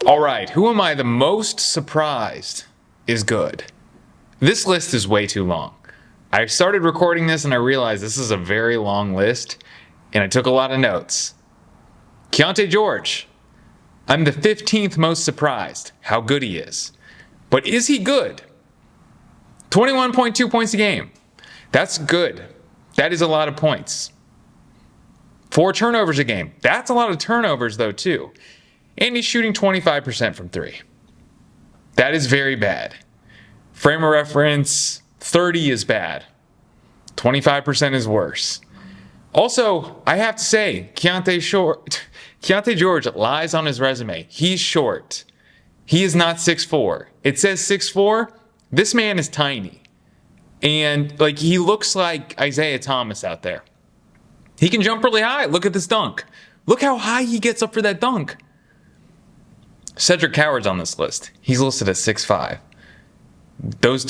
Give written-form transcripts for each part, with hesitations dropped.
All right, who am I the most surprised is good? This list is way too long. I started recording this and I realized this is a very long list, and I took a lot of notes. Keyonte George. I'm the 15th most surprised how good he is. But is he good? 21.2 points a game. That's good. That is a lot of points. 4 turnovers a game. That's a lot of turnovers though too. And he's shooting 25% from 3. That is very bad. Frame of reference, 30 is bad. 25% is worse. Also, I have to say, Keyonte George lies on his resume. He's short. He is not 6'4". It says 6'4". This man is tiny. And he looks like Isaiah Thomas out there. He can jump really high. Look at this dunk. Look how high he gets up for that dunk. Cedric Coward's on this list. He's listed at 6'5". Those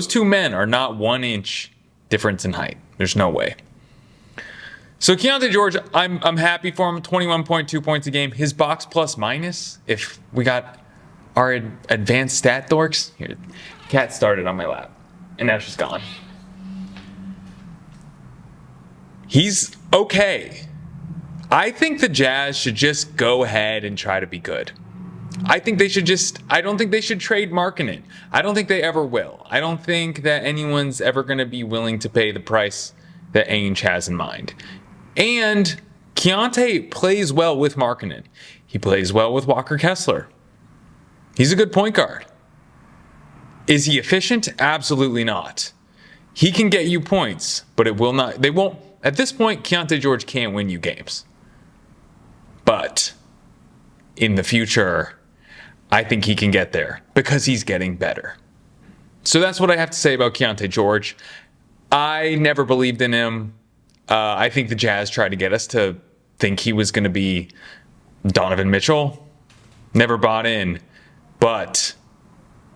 two men are not 1 inch difference in height. There's no way. So Keyonte George, I'm happy for him. 21.2 points a game. His box plus minus, if we got our advanced stat dorks. Here, cat started on my lap, and now she's gone. He's okay. I think the Jazz should just go ahead and try to be good. I don't think they should trade Markkanen. I don't think they ever will. I don't think that anyone's ever going to be willing to pay the price that Ainge has in mind. And Keyonte plays well with Markkanen. He plays well with Walker Kessler. He's a good point guard. Is he efficient? Absolutely not. He can get you points, but they won't. At this point, Keyonte George can't win you games. But in the future, I think he can get there because he's getting better. So that's what I have to say about Keyonte George. I never believed in him. I think the Jazz tried to get us to think he was going to be Donovan Mitchell. Never bought in. But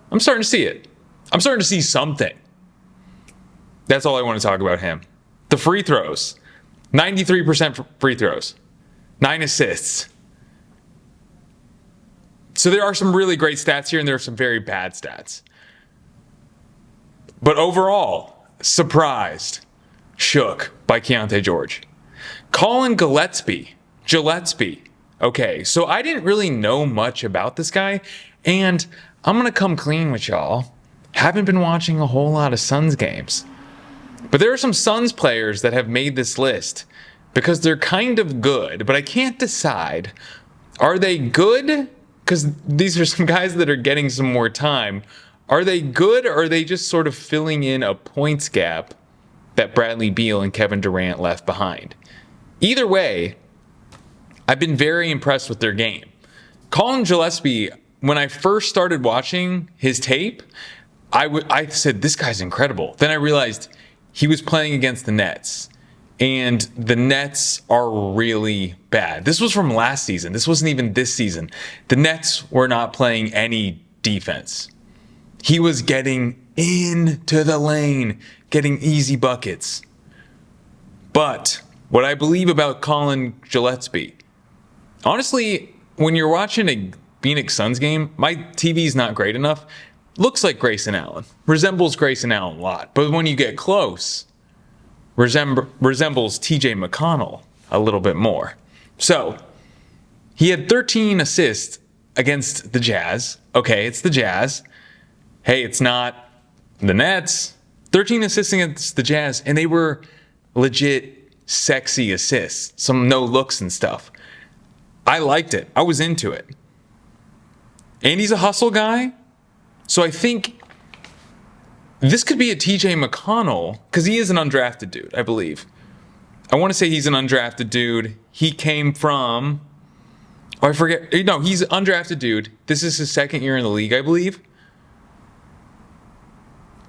I'm starting to see it. I'm starting to see something. That's all I want to talk about him. The free throws. 93% free throws. 9 assists. So there are some really great stats here, and there are some very bad stats. But overall, surprised, shook by Keyonte George. Collin Gillespie. Okay, so I didn't really know much about this guy, and I'm going to come clean with y'all. Haven't been watching a whole lot of Suns games. But there are some Suns players that have made this list because they're kind of good, but I can't decide. Are they good? Because these are some guys that are getting some more time. Are they good, or are they just sort of filling in a points gap that Bradley Beal and Kevin Durant left behind? Either way, I've been very impressed with their game. Collin Gillespie, when I first started watching his tape, I said, this guy's incredible. Then I realized he was playing against the Nets, and the Nets are really bad. This was from last season. This wasn't even this season. The Nets were not playing any defense. He was getting into the lane, getting easy buckets. But what I believe about Collin Gillespie, honestly, when you're watching a Phoenix Suns game, my TV's not great enough. Looks like Grayson Allen. Resembles Grayson Allen a lot. But when you get close, resembles TJ McConnell a little bit more. So, he had 13 assists against the Jazz. Okay, it's the Jazz. Hey, it's not the Nets. 13 assists against the Jazz, and they were legit sexy assists. Some no looks and stuff. I liked it. I was into it. And he's a hustle guy. So I think this could be a TJ McConnell, because he is an undrafted dude, I believe. I want to say he's an undrafted dude. He came from... Oh, I forget. No, he's an undrafted dude. This is his second year in the league, I believe.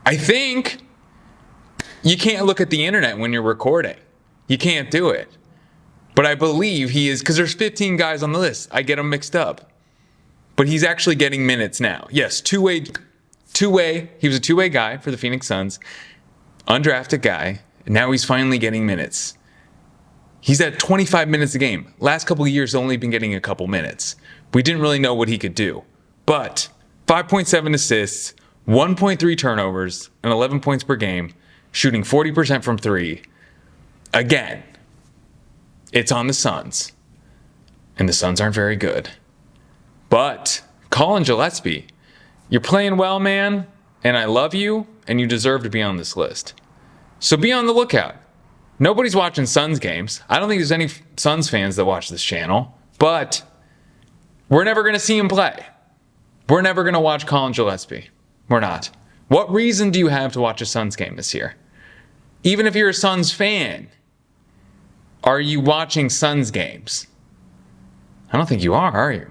I think you can't look at the internet when you're recording. You can't do it. But I believe he is, because there's 15 guys on the list. I get them mixed up. But he's actually getting minutes now. Yes, two-way. He was a two-way guy for the Phoenix Suns. Undrafted guy. And now he's finally getting minutes. He's at 25 minutes a game. Last couple of years, only been getting a couple minutes. We didn't really know what he could do. But 5.7 assists, 1.3 turnovers, and 11 points per game, shooting 40% from three. Again, it's on the Suns. And the Suns aren't very good. But Collin Gillespie, you're playing well, man, and I love you, and you deserve to be on this list. So be on the lookout. Nobody's watching Suns games. I don't think there's any Suns fans that watch this channel, but we're never going to see him play. We're never going to watch Collin Gillespie. We're not. What reason do you have to watch a Suns game this year? Even if you're a Suns fan, are you watching Suns games? I don't think you are you?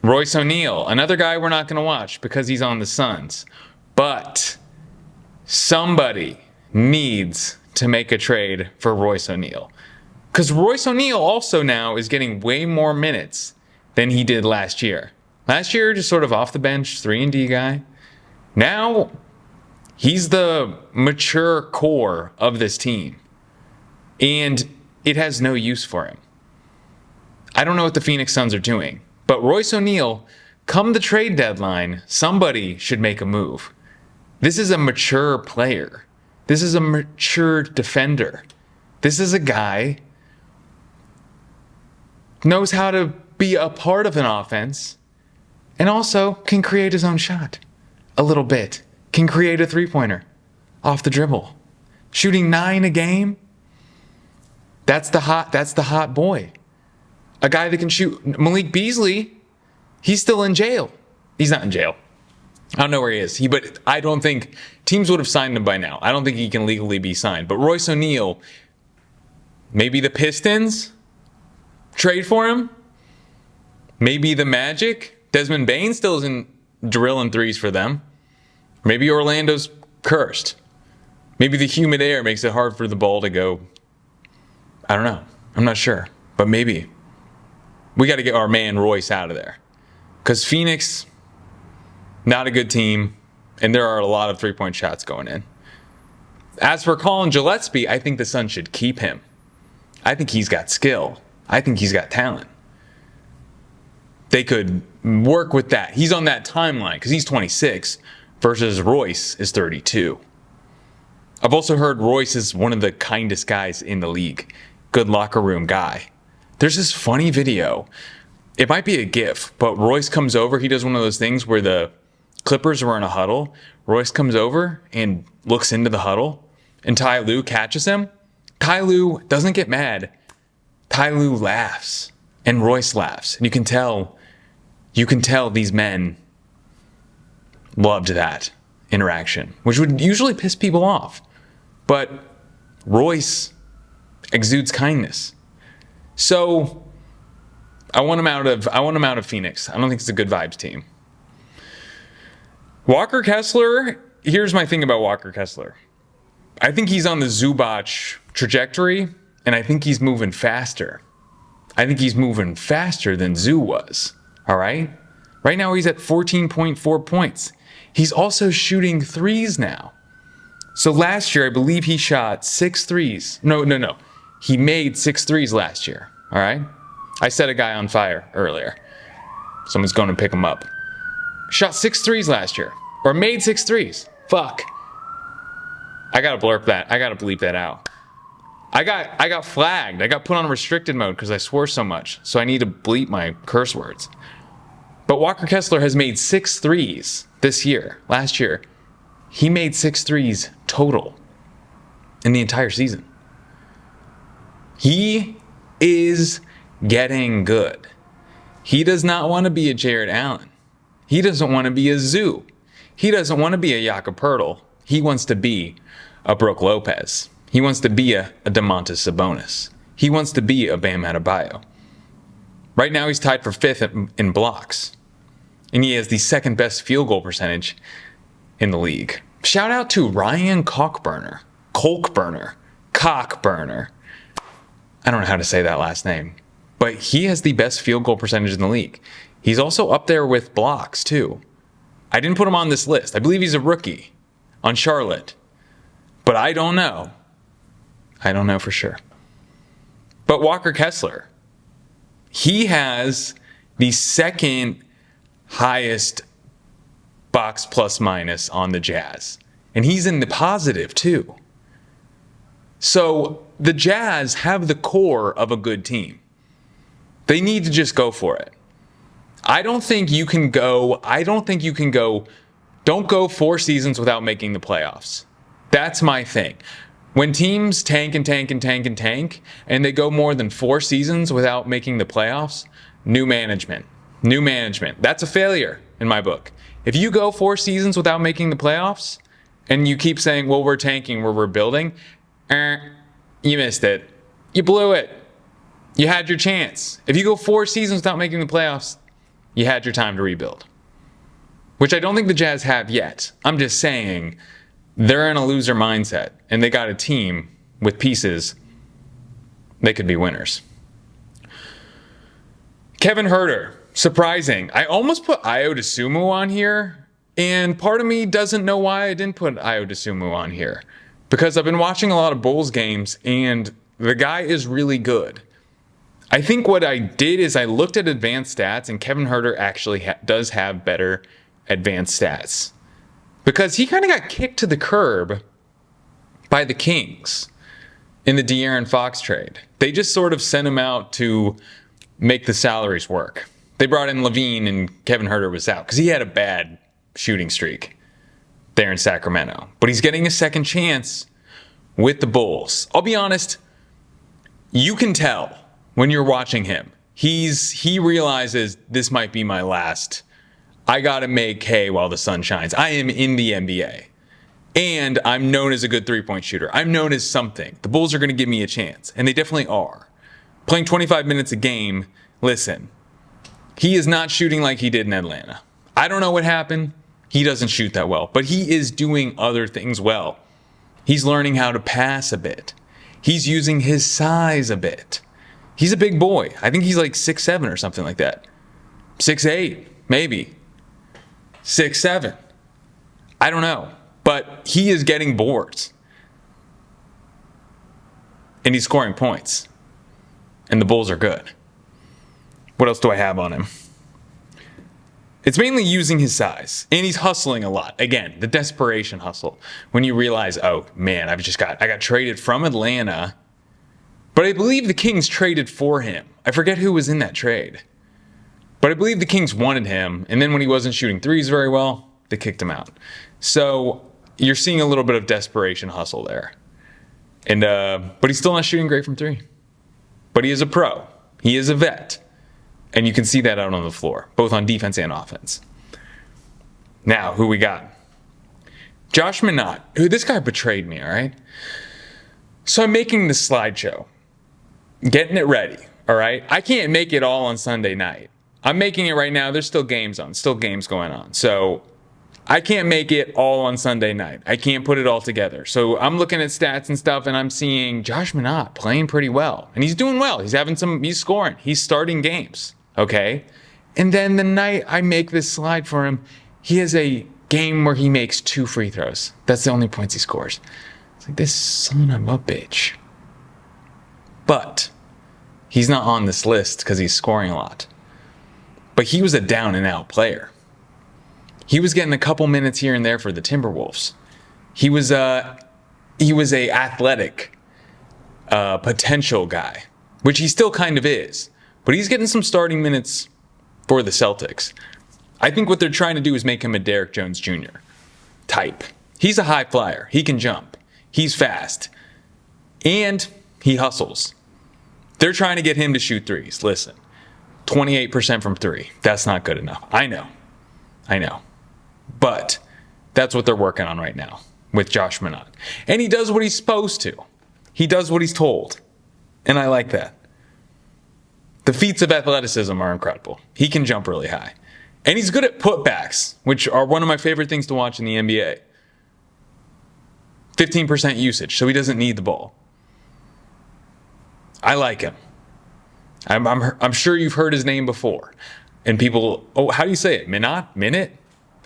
Royce O'Neale, another guy we're not going to watch because he's on the Suns. But somebody needs to make a trade for Royce O'Neale. Because Royce O'Neale also now is getting way more minutes than he did last year. Last year, just sort of off the bench, 3-and-D guy. Now, he's the mature core of this team. And it has no use for him. I don't know what the Phoenix Suns are doing. But Royce O'Neale, come the trade deadline, somebody should make a move. This is a mature player. This is a mature defender. This is a guy knows how to be a part of an offense and also can create his own shot a little bit. Can create a three-pointer off the dribble. Shooting 9 a game. That's the hot boy. A guy that can shoot. Malik Beasley, he's still in jail. He's not in jail. I don't know where he is. But I don't think teams would have signed him by now. I don't think he can legally be signed. But Royce O'Neale, maybe the Pistons trade for him. Maybe the Magic. Desmond Bane still isn't drilling threes for them. Maybe Orlando's cursed. Maybe the humid air makes it hard for the ball to go. I don't know. I'm not sure. But maybe. We got to get our man Royce out of there. Because Phoenix, not a good team, and there are a lot of three-point shots going in. As for Collin Gillespie, I think the Suns should keep him. I think he's got skill. I think he's got talent. They could work with that. He's on that timeline because he's 26 versus Royce is 32. I've also heard Royce is one of the kindest guys in the league. Good locker room guy. There's this funny video. It might be a GIF, but Royce comes over. He does one of those things where the Clippers were in a huddle. Royce comes over and looks into the huddle, and Ty Lue catches him. Ty Lue doesn't get mad. Ty Lue laughs, and Royce laughs. And you can tell these men loved that interaction, which would usually piss people off. But Royce exudes kindness. So I want him out of Phoenix. I don't think it's a good vibes team. Walker Kessler, here's my thing about Walker Kessler. I think he's on the Zubac trajectory, and I think he's moving faster. I think he's moving faster than Zoo was. All right? Right now he's at 14.4 points. He's also shooting threes now. So last year, I believe he shot 6 threes. No. He made 6 threes last year. All right? I set a guy on fire earlier. Someone's going to pick him up. Shot 6 threes last year. Or made 6 threes. Fuck. I gotta blurp that. I gotta bleep that out. I got flagged. I got put on restricted mode because I swore so much. So I need to bleep my curse words. But Walker Kessler has made 6 threes this year. Last year, he made 6 threes total in the entire season. He is getting good. He does not want to be a Jared Allen. He doesn't want to be a Zoo. He doesn't want to be a Jakob Poeltl. He wants to be a Brook Lopez. He wants to be a Domantas Sabonis. He wants to be a Bam Adebayo. Right now he's tied for 5th in blocks. And he has the 2nd best field goal percentage in the league. Shout out to Ryan Cockburner. I don't know how to say that last name. But he has the best field goal percentage in the league. He's also up there with blocks too. I didn't put him on this list. I believe he's a rookie on Charlotte. But I don't know. I don't know for sure. But Walker Kessler, He has the second highest box plus minus on the Jazz. And he's in the positive too. So the Jazz have the core of a good team. They need to just go for it. Don't go 4 seasons without making the playoffs. That's my thing. When teams tank and tank and tank and tank, and they go more than 4 seasons without making the playoffs, new management. That's a failure in my book. If you go 4 seasons without making the playoffs, and you keep saying, well, we're tanking, we're rebuilding, you missed it. You blew it. You had your chance. If you go 4 seasons without making the playoffs, you had your time to rebuild. Which I don't think the Jazz have yet. I'm just saying they're in a loser mindset, and they got a team with pieces. They could be winners. Kevin Huerter, surprising. I almost put Ayo Dosunmu on here, and part of me doesn't know why I didn't put Ayo Dosunmu on here. Because I've been watching a lot of Bulls games, and the guy is really good. I think what I did is I looked at advanced stats, and Kevin Huerter actually does have better advanced stats. Because he kind of got kicked to the curb by the Kings in the De'Aaron Fox trade. They just sort of sent him out to make the salaries work. They brought in Levine, and Kevin Huerter was out because he had a bad shooting streak there in Sacramento. But he's getting a second chance with the Bulls. I'll be honest, you can tell when you're watching him. He realizes this might be my last. I got to make hay while the sun shines. I am in the NBA. And I'm known as a good three-point shooter. I'm known as something. The Bulls are going to give me a chance. And they definitely are. Playing 25 minutes a game, listen, he is not shooting like he did in Atlanta. I don't know what happened. He doesn't shoot that well. But he is doing other things well. He's learning how to pass a bit. He's using his size a bit. He's a big boy. I think he's like 6'7" or something like that. 6'8", maybe. 6'7". I don't know. But he is getting boards. And he's scoring points. And the Bulls are good. What else do I have on him? It's mainly using his size. And he's hustling a lot. Again, the desperation hustle. When you realize, oh, man, I got traded from Atlanta. But I believe the Kings traded for him. I forget who was in that trade. But I believe the Kings wanted him. And then when he wasn't shooting threes very well, they kicked him out. So you're seeing a little bit of desperation hustle there. And but he's still not shooting great from three. But he is a pro. He is a vet. And you can see that out on the floor, both on defense and offense. Now, who we got? Josh Minott. This guy betrayed me, all right? So I'm making this slideshow. Getting it ready, all right? I can't make it all on Sunday night. I'm making it right now. There's still games going on. So I can't make it all on Sunday night. I can't put it all together. So I'm looking at stats and stuff, and I'm seeing Josh Minott playing pretty well. And he's doing well. He's scoring. He's starting games, okay? And then the night I make this slide for him, he has a game where he makes 2 free throws. That's the only points he scores. It's like, this son of a bitch. But he's not on this list because he's scoring a lot. But he was a down-and-out player. He was getting a couple minutes here and there for the Timberwolves. He was a athletic potential guy, which he still kind of is. But he's getting some starting minutes for the Celtics. I think what they're trying to do is make him a Derrick Jones Jr. type. He's a high flyer. He can jump. He's fast. And he hustles. They're trying to get him to shoot threes. Listen, 28% from three. That's not good enough. I know. But that's what they're working on right now with Josh Minott. And he does what he's supposed to. He does what he's told. And I like that. The feats of athleticism are incredible. He can jump really high. And he's good at putbacks, which are one of my favorite things to watch in the NBA. 15% usage, so he doesn't need the ball. I like him. I'm sure you've heard his name before. And people, how do you say it? Minott? Minott?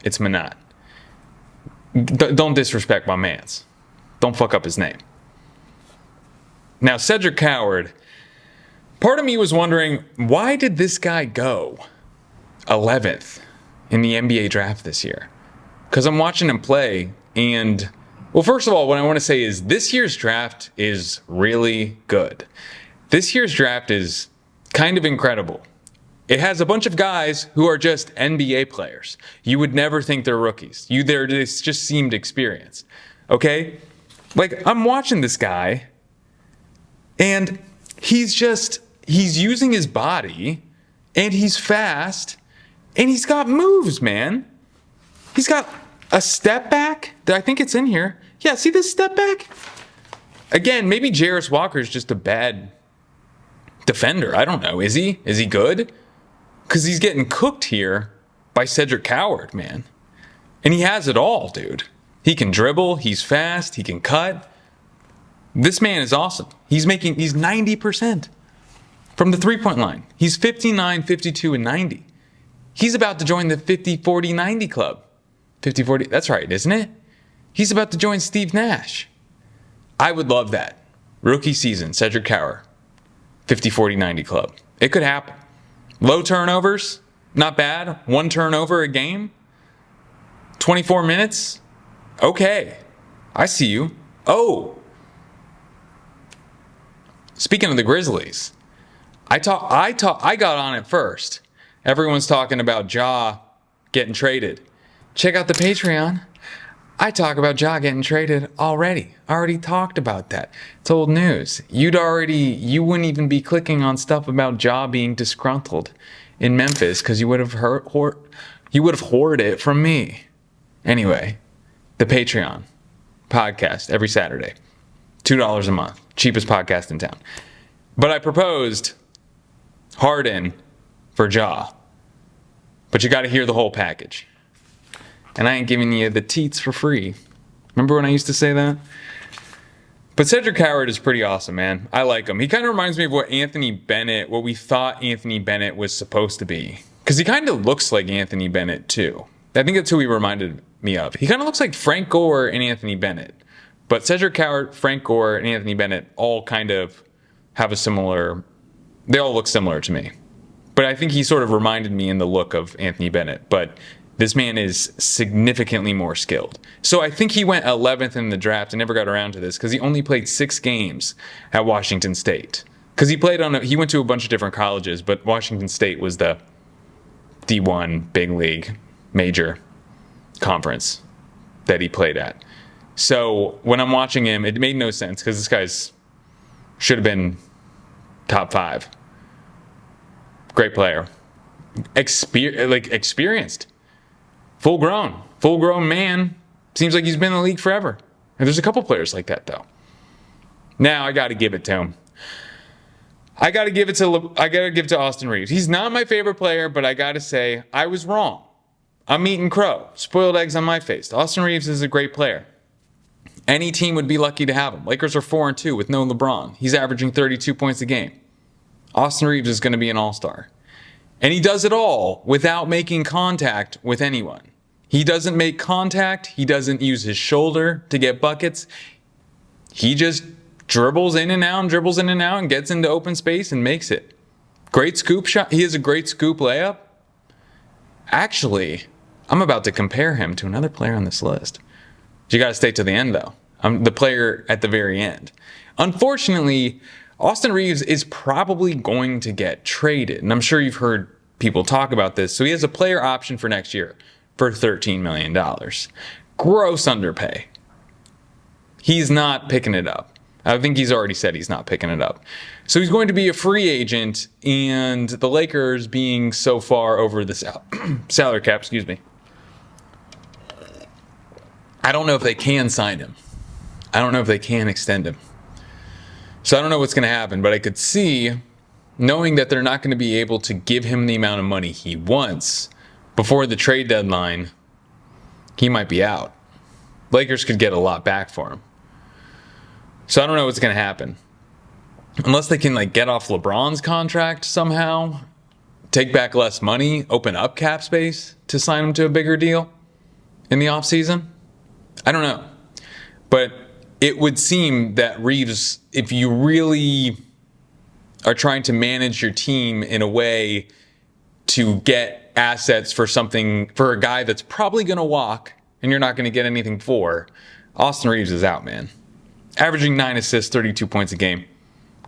It's Minott. Don't disrespect my mans. Don't fuck up his name. Now, Cedric Coward, Part of me was wondering, why did this guy go 11th in the NBA draft this year? Because I'm watching him play, and, well, first of all, what I want to say is this year's draft is really good. This year's draft is kind of incredible. It has a bunch of guys who are just NBA players. You would never think they're rookies. They just seemed experienced. Okay? Like, I'm watching this guy, and he's using his body, and he's fast, and he's got moves, man. He's got a step back. I think it's in here. Yeah, see this step back? Again, maybe Jarris Walker's just a bad defender. I don't know. Is he? Is he good? Because he's getting cooked here by Cedric Coward, man. And he has it all, dude. He can dribble. He's fast. He can cut. This man is awesome. He's 90% from the three-point line. He's 59, 52, and 90. He's about to join the 50, 40, 90 club. 50, 40, that's right, isn't it? He's about to join Steve Nash. I would love that. Rookie season, Cedric Coward. 50, 40, 90 club. It could happen. Low turnovers, not bad. 1 turnover a game. 24 minutes. Okay. I see you. Oh. Speaking of the Grizzlies, I got on it first. Everyone's talking about Ja getting traded. Check out the Patreon. I talk about Ja getting traded already. I already talked about that. It's old news. You wouldn't even be clicking on stuff about Ja being disgruntled in Memphis because you would have hoarded it from me. Anyway, the Patreon podcast every Saturday. $2 a month. Cheapest podcast in town. But I proposed Harden for Ja. But you got to hear the whole package. And I ain't giving you the teats for free. Remember when I used to say that? But Cedric Coward is pretty awesome, man. I like him. He kind of reminds me of what we thought Anthony Bennett was supposed to be. Because he kind of looks like Anthony Bennett, too. I think that's who he reminded me of. He kind of looks like Frank Gore and Anthony Bennett. But Cedric Coward, Frank Gore, and Anthony Bennett all kind of have they all look similar to me. But I think he sort of reminded me in the look of Anthony Bennett. But this man is significantly more skilled. So I think he went 11th in the draft and never got around to this because he only played 6 games at Washington State. Because he went to a bunch of different colleges, but Washington State was the D1 big league major conference that he played at. So when I'm watching him, it made no sense because this guy's should have been top 5. Great player. Experienced. Full grown man. Seems like he's been in the league forever. And there's a couple players like that, though. Now I got to give it to him. I got to give it to Austin Reaves. He's not my favorite player, but I got to say I was wrong. I'm eating crow. Spoiled eggs on my face. Austin Reaves is a great player. Any team would be lucky to have him. Lakers are 4-2 with no LeBron. He's averaging 32 points a game. Austin Reaves is going to be an all-star. And he does it all without making contact with anyone. He doesn't make contact. He doesn't use his shoulder to get buckets. He just dribbles in and out and gets into open space and makes it. Great scoop shot. He has a great scoop layup. Actually, I'm about to compare him to another player on this list. You got to stay to the end, though. I'm the player at the very end. Unfortunately, Austin Reaves is probably going to get traded. And I'm sure you've heard people talk about this. So he has a player option for next year for $13 million. Gross underpay. He's not picking it up. I think he's already said he's not picking it up. So he's going to be a free agent, and the Lakers being so far over the salary cap, I don't know if they can sign him. I don't know if they can extend him. So I don't know what's going to happen, but I could see, knowing that they're not going to be able to give him the amount of money he wants before the trade deadline, he might be out. Lakers could get a lot back for him. So I don't know what's going to happen. Unless they can get off LeBron's contract somehow, take back less money, open up cap space to sign him to a bigger deal in the offseason. I don't know. But it would seem that Reaves, if you really are trying to manage your team in a way to get assets for a guy that's probably going to walk and you're not going to get anything for, Austin Reaves is out, man. Averaging 9 assists, 32 points a game.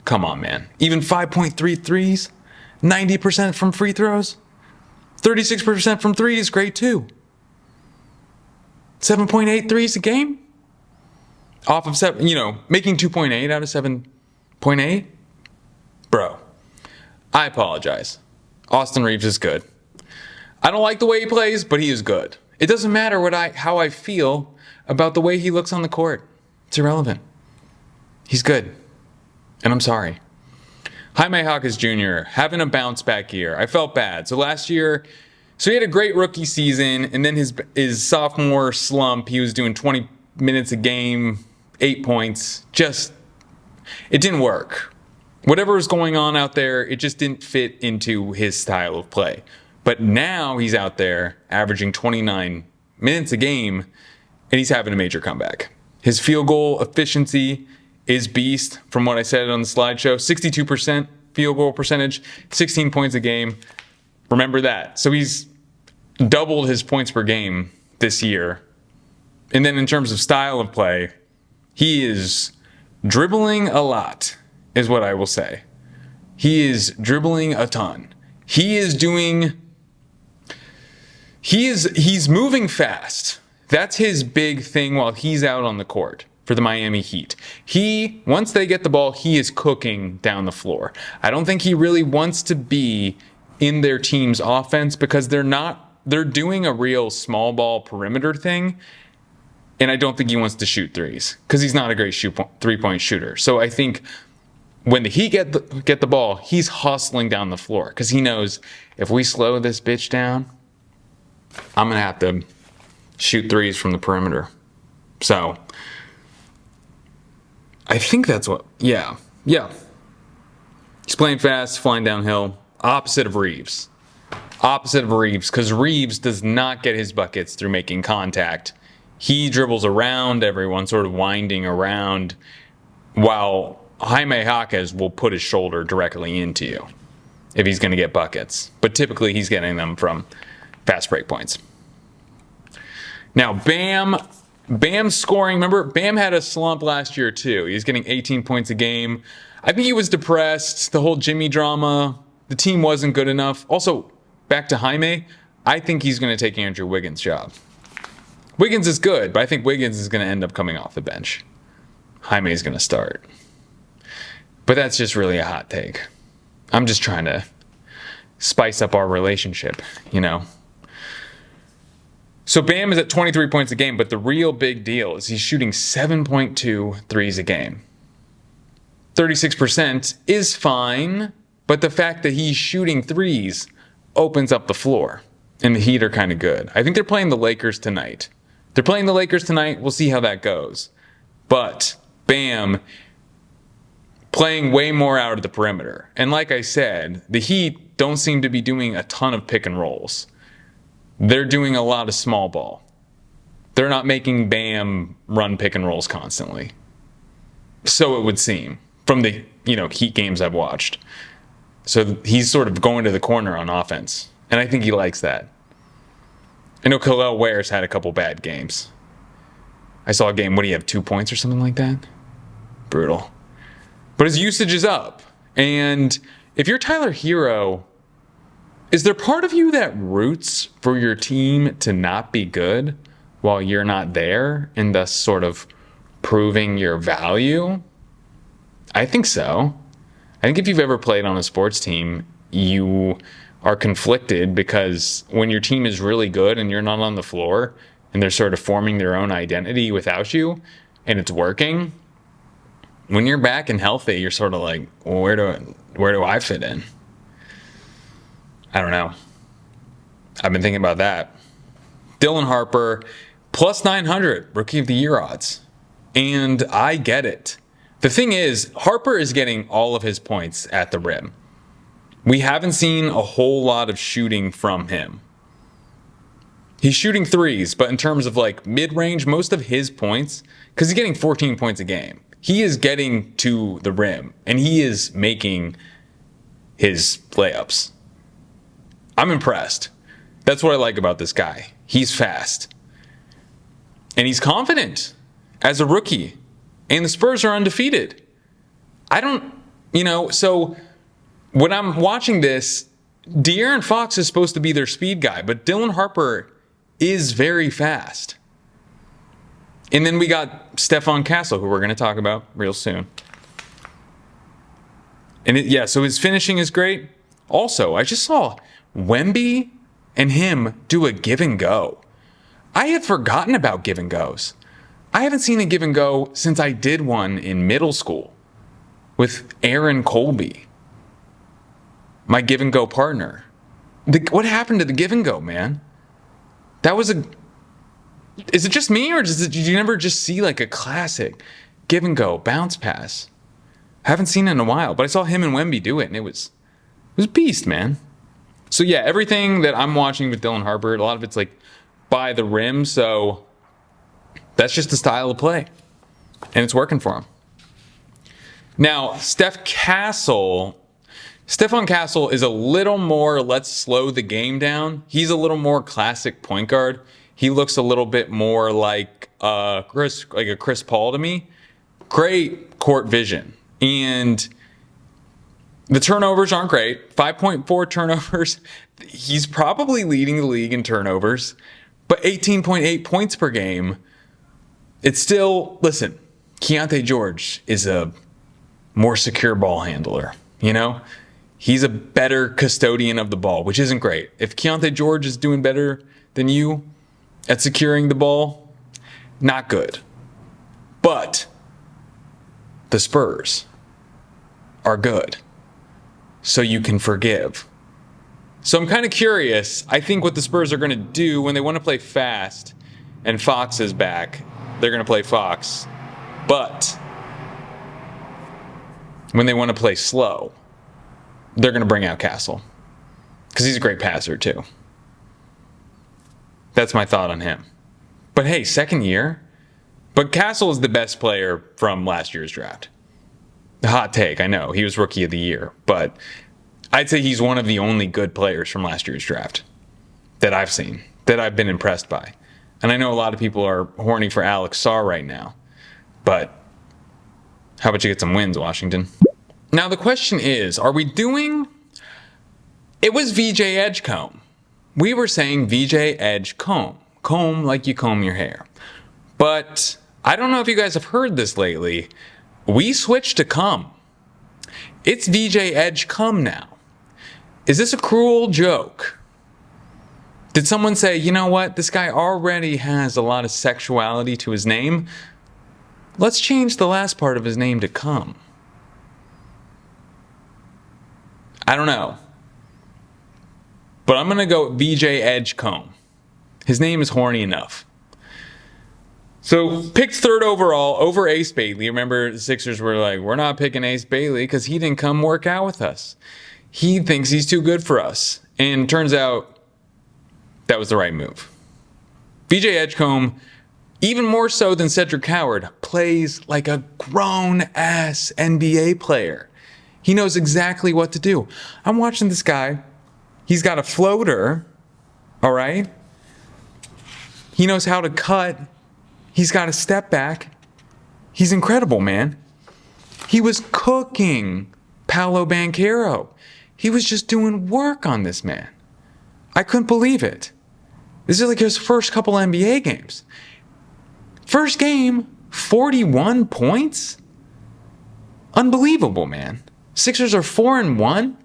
Come on, man. Even 5.3 threes, 90% from free throws, 36% from threes, great too. 7.8 threes a game? Off of 7, making 2.8 out of 7.8? Bro, I apologize. Austin Reaves is good. I don't like the way he plays, but he is good. It doesn't matter how I feel about the way he looks on the court. It's irrelevant. He's good. And I'm sorry. Jaime Jaquez Jr. having a bounce back year. I felt bad. So last year, he had a great rookie season, and then his sophomore slump, he was doing 20 minutes a game, 8 points. It didn't work. Whatever was going on out there, it just didn't fit into his style of play. But now he's out there averaging 29 minutes a game, and he's having a major comeback. His field goal efficiency is beast from what I said on the slideshow. 62% field goal percentage, 16 points a game. Remember that. So he's doubled his points per game this year. And then in terms of style of play, he is dribbling a lot, is what I will say. He is dribbling a ton. He's moving fast. That's his big thing while he's out on the court for the Miami Heat. Once they get the ball, he is cooking down the floor. I don't think he really wants to be in their team's offense because they're doing a real small ball perimeter thing. And I don't think he wants to shoot threes because he's not a great three-point shooter. So I think when the Heat get the ball, he's hustling down the floor because he knows if we slow this bitch down, I'm going to have to shoot threes from the perimeter. So I think that's yeah. He's playing fast, flying downhill. Opposite of Reaves, because Reaves does not get his buckets through making contact. He dribbles around everyone, sort of winding around, while Jaime Jaquez will put his shoulder directly into you if he's going to get buckets. But typically he's getting them from fast break points. Now, Bam's scoring. Remember, Bam had a slump last year too. He was getting 18 points a game. I think he was depressed. The whole Jimmy drama. The team wasn't good enough. Also, back to Jaime, I think he's going to take Andrew Wiggins' job. Wiggins is good, but I think Wiggins is going to end up coming off the bench. Jaime is going to start. But that's just really a hot take. I'm just trying to spice up our relationship, So Bam is at 23 points a game, but the real big deal is he's shooting 7.2 threes a game. 36% is fine, but the fact that he's shooting threes opens up the floor, and the Heat are kind of good. I think they're playing the Lakers tonight. We'll see how that goes. But Bam playing way more out of the perimeter. And like I said, the Heat don't seem to be doing a ton of pick and rolls. They're doing a lot of small ball. They're not making Bam run pick and rolls constantly. So it would seem from the Heat games I've watched. So he's sort of going to the corner on offense. And I think he likes that. I know Khalil Ware's had a couple bad games. I saw a game, what do you have, 2 points or something like that? Brutal. But his usage is up. And if you're Tyler Hero, is there part of you that roots for your team to not be good while you're not there and thus sort of proving your value? I think so. I think if you've ever played on a sports team, you are conflicted because when your team is really good and you're not on the floor and they're sort of forming their own identity without you and it's working, when you're back and healthy, you're sort of like, well, where do I fit in? I don't know. I've been thinking about that. Dylan Harper, plus 900 Rookie of the Year odds. And I get it. The thing is, Harper is getting all of his points at the rim. We haven't seen a whole lot of shooting from him. He's shooting threes, but in terms of like mid-range, most of his points, because he's getting 14 points a game, he is getting to the rim, and he is making his layups. I'm impressed. That's what I like about this guy. He's fast. And he's confident as a rookie. And the Spurs are undefeated. So when I'm watching this, De'Aaron Fox is supposed to be their speed guy, but Dylan Harper is very fast. And then we got Stephon Castle, who we're going to talk about real soon. And so his finishing is great. Also, I just saw Wemby and him do a give and go. I had forgotten about give and goes. I haven't seen a give and go since I did one in middle school with Aaron Colby, my give and go partner. What happened to the give and go, man? Is it just me, or did you never just see like a classic give and go bounce pass? I haven't seen it in a while, but I saw him and Wemby do it, and it was beast, man. So yeah, everything that I'm watching with Dylan Harper, a lot of it's like by the rim, so that's just the style of play, and it's working for him. Now, Stephon Castle is a little more, let's slow the game down. He's a little more classic point guard. He looks a little bit more like a Chris Paul to me. Great court vision. And the turnovers aren't great. 5.4 turnovers. He's probably leading the league in turnovers. But 18.8 points per game. It's still, listen, Keyonte George is a more secure ball handler, you know? He's a better custodian of the ball, which isn't great. If Keyonte George is doing better than you at securing the ball, not good. But the Spurs are good, so you can forgive. So I'm kind of curious. I think what the Spurs are going to do when they want to play fast and Fox is back, they're going to play Fox. But when they want to play slow, they're going to bring out Castle because he's a great passer too. That's my thought on him. But hey, second year. But Castle is the best player from last year's draft. Hot take, I know. He was rookie of the year. But I'd say he's one of the only good players from last year's draft that I've seen, that I've been impressed by. And I know a lot of people are horny for Alex Sarr right now. But how about you get some wins, Washington? Now the question is, are we doing... It was VJ Edgecombe. We were saying VJ Edgecombe. Comb like you comb your hair. But I don't know if you guys have heard this lately. We switched to come. It's VJ Edgecombe now. Is this a cruel joke? Did someone say, you know what? This guy already has a lot of sexuality to his name. Let's change the last part of his name to come. I don't know. But I'm going to go VJ Edgecombe. His name is horny enough. So, picked third overall over Ace Bailey. Remember, the Sixers were like, we're not picking Ace Bailey because he didn't come work out with us. He thinks he's too good for us. And turns out that was the right move. VJ Edgecombe, even more so than Cedric Coward, plays like a grown-ass NBA player. He knows exactly what to do. I'm watching this guy. He's got a floater, all right? He knows how to cut. He's got a step back. He's incredible, man. He was cooking Paolo Banchero. He was just doing work on this man. I couldn't believe it. This is like his first couple NBA games. First game, 41 points? Unbelievable, man. Sixers are 4-1.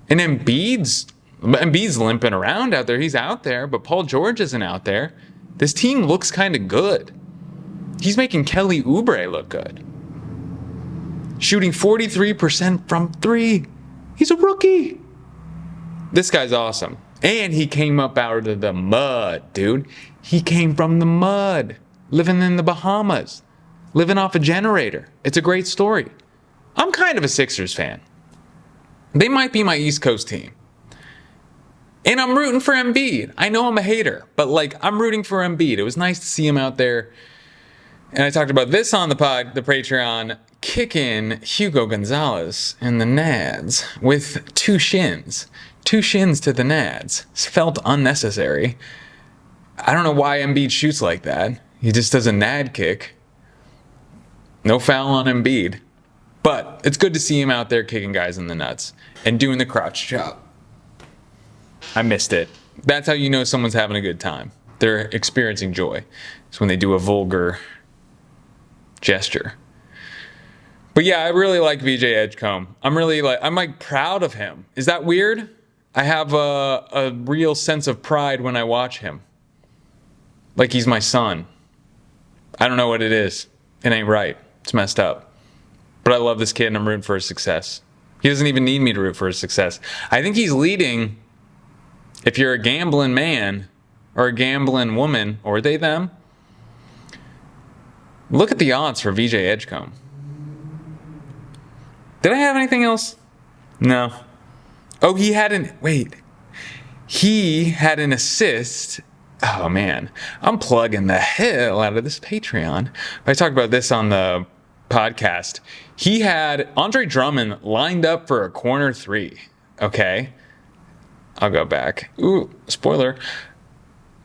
And Embiid's limping around out there. He's out there, but Paul George isn't out there. This team looks kind of good. He's making Kelly Oubre look good. Shooting 43% from three. He's a rookie. This guy's awesome. And he came up out of the mud, dude. He came from the mud. Living in the Bahamas. Living off a generator. It's a great story. I'm kind of a Sixers fan. They might be my East Coast team. And I'm rooting for Embiid. I know I'm a hater, but I'm rooting for Embiid. It was nice to see him out there And I talked about this on the Patreon, kicking Hugo Gonzalez in the nads with 2 shins. 2 shins to the nads. It felt unnecessary. I don't know why Embiid shoots like that. He just does a nad kick. No foul on Embiid. But it's good to see him out there kicking guys in the nuts and doing the crotch chop. I missed it. That's how you know someone's having a good time. They're experiencing joy. It's when they do a vulgar gesture. But yeah, I really like VJ Edgecombe. I'm proud of him. Is that weird? I have a real sense of pride when I watch him. Like he's my son. I don't know what it is. It ain't right. It's messed up. But I love this kid and I'm rooting for his success. He doesn't even need me to root for his success. I think he's leading, if you're a gambling man or a gambling woman, or they them, look at the odds for VJ Edgecombe. Did I have anything else? No. Oh, he had an assist. Oh man, I'm plugging the hell out of this Patreon. I talked about this on the podcast. He had Andre Drummond lined up for a corner 3. Okay. I'll go back. Ooh, spoiler.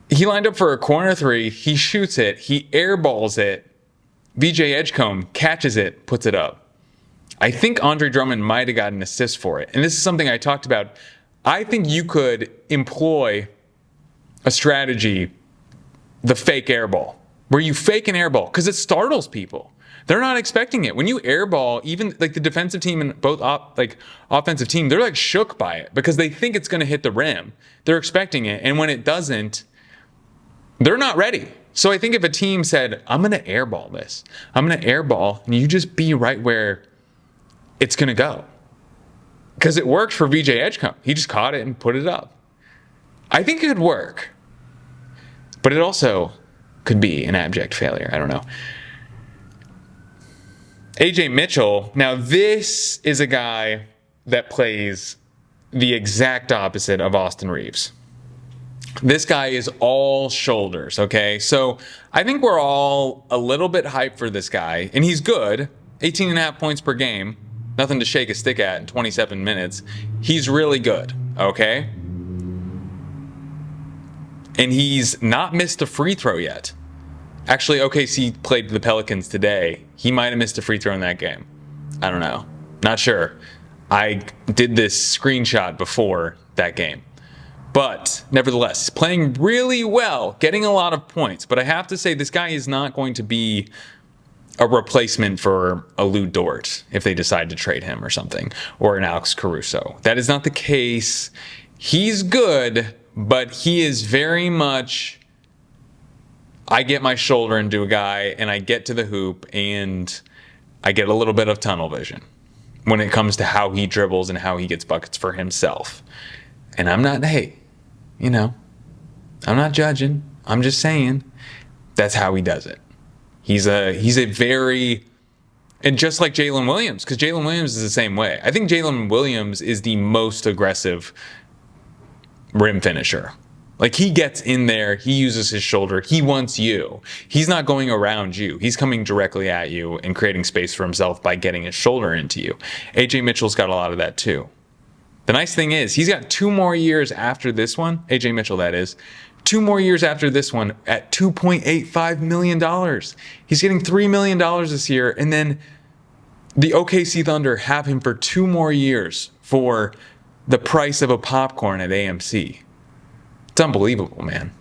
He lined up for a corner 3. He shoots it. He airballs it. VJ Edgecombe catches it, puts it up. I think Andre Drummond might have got an assist for it. And this is something I talked about. I think you could employ a strategy, the fake airball, where you fake an airball because it startles people. They're not expecting it. When you airball, even like the defensive team and both offensive team, they're like shook by it because they think it's going to hit the rim. They're expecting it. And when it doesn't, they're not ready. So I think if a team said, I'm going to airball this, I'm going to airball, and you just be right where it's going to go. Because it worked for VJ Edgecombe. He just caught it and put it up. I think it could work. But it also could be an abject failure. I don't know. Ajay Mitchell. Now, this is a guy that plays the exact opposite of Austin Reaves. This guy is all shoulders, okay? So I think we're all a little bit hyped for this guy. And he's good. 18.5 points per game. Nothing to shake a stick at in 27 minutes. He's really good, okay? And he's not missed a free throw yet. Actually, OKC played the Pelicans today. He might have missed a free throw in that game. I don't know. Not sure. I did this screenshot before that game. But nevertheless, playing really well, getting a lot of points. But I have to say, this guy is not going to be a replacement for a Lou Dort if they decide to trade him or something, or an Alex Caruso. That is not the case. He's good, but he is very much, I get my shoulder into a guy and I get to the hoop and I get a little bit of tunnel vision when it comes to how he dribbles and how he gets buckets for himself. And I'm not, I'm not judging. I'm just saying that's how he does it. He's a very, and just like Jalen Williams, because Jalen Williams is the same way. I think Jalen Williams is the most aggressive rim finisher. Like, he gets in there, he uses his shoulder, he wants you. He's not going around you. He's coming directly at you and creating space for himself by getting his shoulder into you. Ajay Mitchell's got a lot of that too. The nice thing is, he's got 2 more years after this one, Ajay Mitchell that is, 2 more years after this one at $2.85 million. He's getting $3 million this year, and then the OKC Thunder have him for 2 more years for the price of a popcorn at AMC. It's unbelievable, man.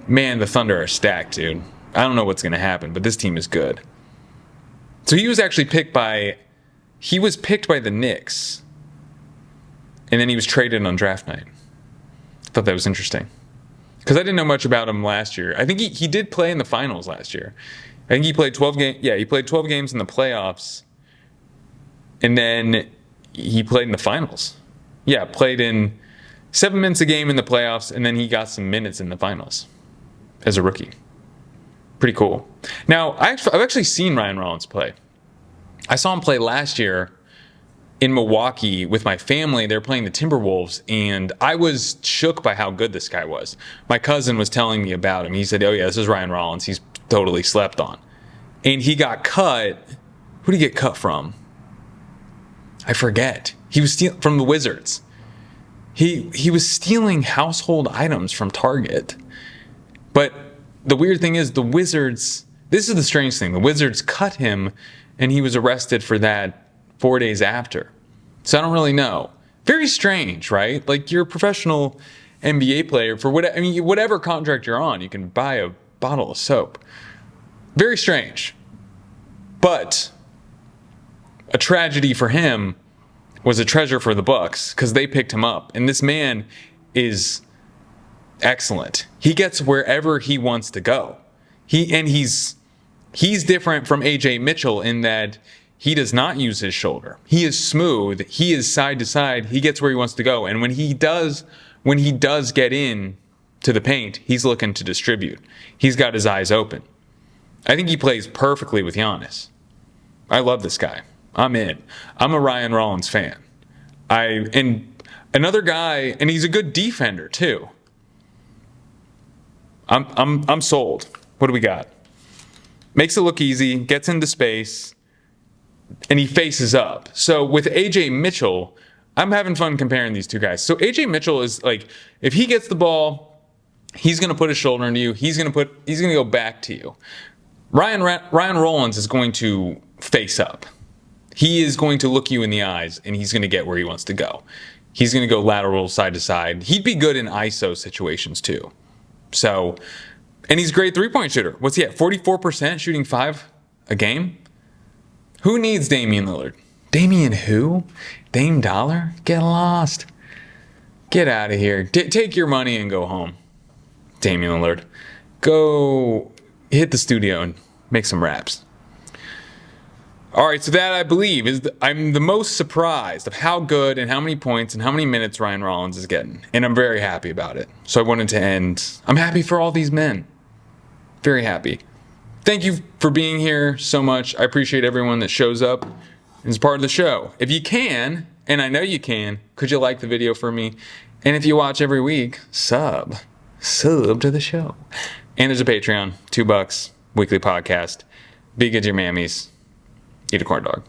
Man, the Thunder are stacked, dude. I don't know what's going to happen, but this team is good. So he was actually picked by the Knicks, and then he was traded on draft night. I thought that was interesting, because I didn't know much about him last year. I think he did play in the finals last year. I think he played 12 games. Yeah, he played 12 games in the playoffs, and then he played in the finals. Yeah, played in 7 minutes a game in the playoffs, and then he got some minutes in the finals as a rookie. Pretty cool. Now, I've actually seen Ryan Rollins play. I saw him play last year in Milwaukee with my family. They were playing the Timberwolves, and I was shook by how good this guy was. My cousin was telling me about him. He said, oh yeah, this is Ryan Rollins. He's totally slept on. And he got cut. Who did he get cut from? I forget. He was stealing from the Wizards. He was stealing household items from Target. But the weird thing is the Wizards, this is the strange thing. The Wizards cut him and he was arrested for that 4 days after. So I don't really know. Very strange, right? Like, you're a professional NBA player for whatever contract you're on, you can buy a bottle of soap. Very strange. But a tragedy for him was a treasure for the Bucks because they picked him up. And this man is excellent. He gets wherever he wants to go. He's different from Ajay Mitchell in that he does not use his shoulder. He is smooth. He is side to side. He gets where he wants to go. And when he does get in to the paint, he's looking to distribute. He's got his eyes open. I think he plays perfectly with Giannis. I love this guy. I'm in. I'm a Ryan Rollins fan. And another guy, and he's a good defender too. I'm sold. What do we got? Makes it look easy, gets into space, and he faces up. So with Ajay Mitchell, I'm having fun comparing these two guys. So Ajay Mitchell is like, if he gets the ball, he's going to put his shoulder into you. He's going to go back to you. Ryan Rollins is going to face up. He is going to look you in the eyes, and he's going to get where he wants to go. He's going to go lateral, side to side. He'd be good in ISO situations too. So, and he's a great three-point shooter. What's he at? 44% shooting 5 a game? Who needs Damian Lillard? Damian who? Dame Dollar? Get lost. Get out of here. Take your money and go home. Damian Lillard. Go hit the studio and make some raps. All right, so that, I believe, I'm the most surprised of how good and how many points and how many minutes Ryan Rollins is getting. And I'm very happy about it. So I wanted to end. I'm happy for all these men. Very happy. Thank you for being here so much. I appreciate everyone that shows up and is part of the show. If you can, and I know you can, could you like the video for me? And if you watch every week, sub to the show. And there's a Patreon, $2, weekly podcast. Be good to your mammies. Eat a corn dog.